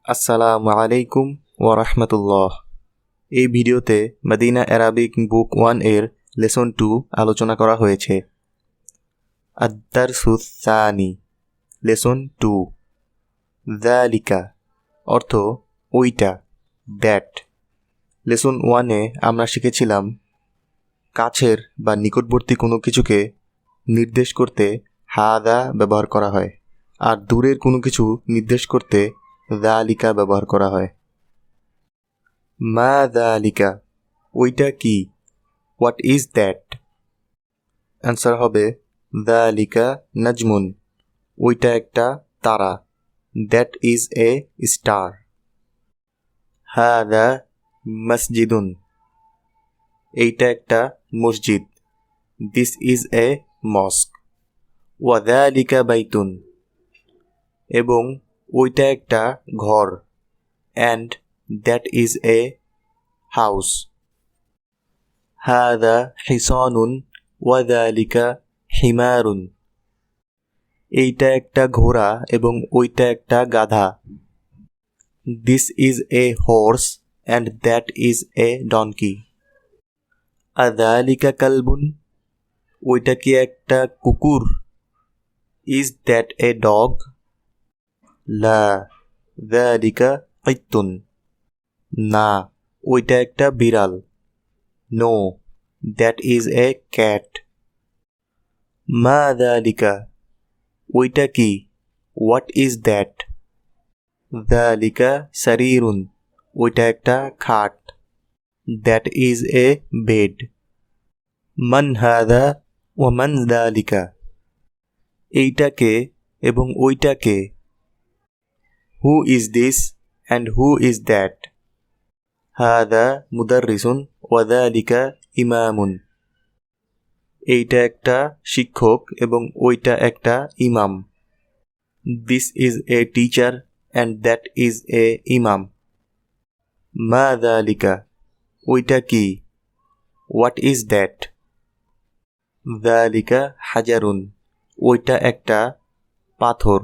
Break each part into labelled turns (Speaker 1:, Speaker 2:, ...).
Speaker 1: আসসালামু আলাইকুম ওয়া রাহমাতুল্লাহ। এই ভিডিওতে মদিনা অ্যারাবিক বুক 1 এর লেসন 2 আলোচনা করা হয়েছে। আদ-দারসুস সানি, লেসন 2। যালিকা অর্থ ওইটা, দ্যাট। লেসন 1 এ আমরা শিখেছিলাম কাছের বা নিকটবর্তী কোনো কিছুকে নির্দেশ করতে হাদা ব্যবহার করা হয়, আর দূরের কোনো কিছু নির্দেশ করতে যালিকা ব্যবহার করা হয়। মা যালিকা, ওইটা কি? What is that? অ্যান্সার হবে যালিকা নাজমুন, ওইটা একটা তারা। That is a star. হাদা মসজিদুন, এইটা একটা মসজিদ। This is a mosque. ওয়া যালিকা বাইতুন, এবং ওইটা একটা ঘর। And that is a house. হাদা হিসানুন ওয়া যালিকা হিমারুন, এইটা একটা ঘোড়া এবং ওইটা একটা গাধা। This is a horse and that is a donkey. আযালিকা কালবুন, ওইটা কি একটা কুকুর? Is that a dog? লা যালিকা কিত্তুন, না, ওইটা একটা বিড়াল। No, that is a cat. মা যালিকা, ওইটা কি? What is that? যালিকা সারিরুন, ওইটা একটা খাট। That is a bed. মান হাদা ওয়া মান যালিকা, এইটাকে এবং ওইটাকে। Who is this and who is that? হাদা মুদাররিসুন ওয়া যালিকা ইমামুন, এইটা একটা শিক্ষক এবং ওইটা একটা ইমাম। This is a teacher and that is a imam. মা যালিকা, ওইটা কি? What is that? যালিকা হাজারুন, ওইটা একটা পাথর।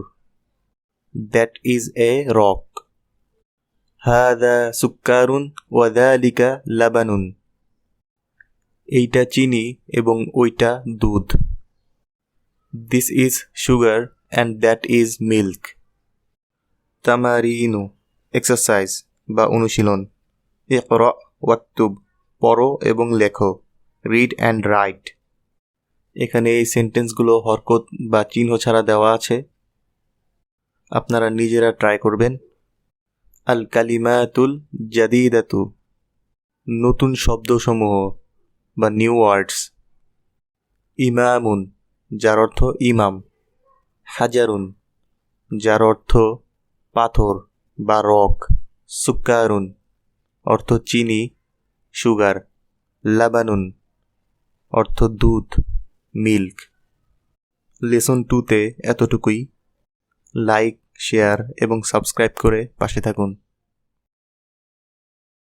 Speaker 1: That is a rock. হাদা সুক্কারুন ওয়া যালিকা লাবানুন, এইটা চিনি এবং ওইটা দুধ। This is sugar and that is milk. তামারিনু, এক্সারসাইজ বা অনুশীলন। ইকরা ওয়াক্তুব, পড়ো এবং লেখো। Read and write. এখানে এই সেন্টেন্সগুলো হরকত বা চিহ্ন ছাড়া দেওয়া আছে, আপনারা নিজেরা ট্রাই করবেন। আল কালিমাতুল জাদিদাতু, নতুন শব্দসমূহ বা নিউ ওয়ার্ডস। ইমামুন, যার অর্থ ইমাম। হাজারুন, যার অর্থ পাথর বা রক। সুক্কারুন, অর্থ চিনি, সুগার। লাবানুন, অর্থ দুধ, মিল্ক। লেসন 2তে এতটুকুই। লাইক, শেয়ার এবং সাবস্ক্রাইব করে পাশে থাকুন।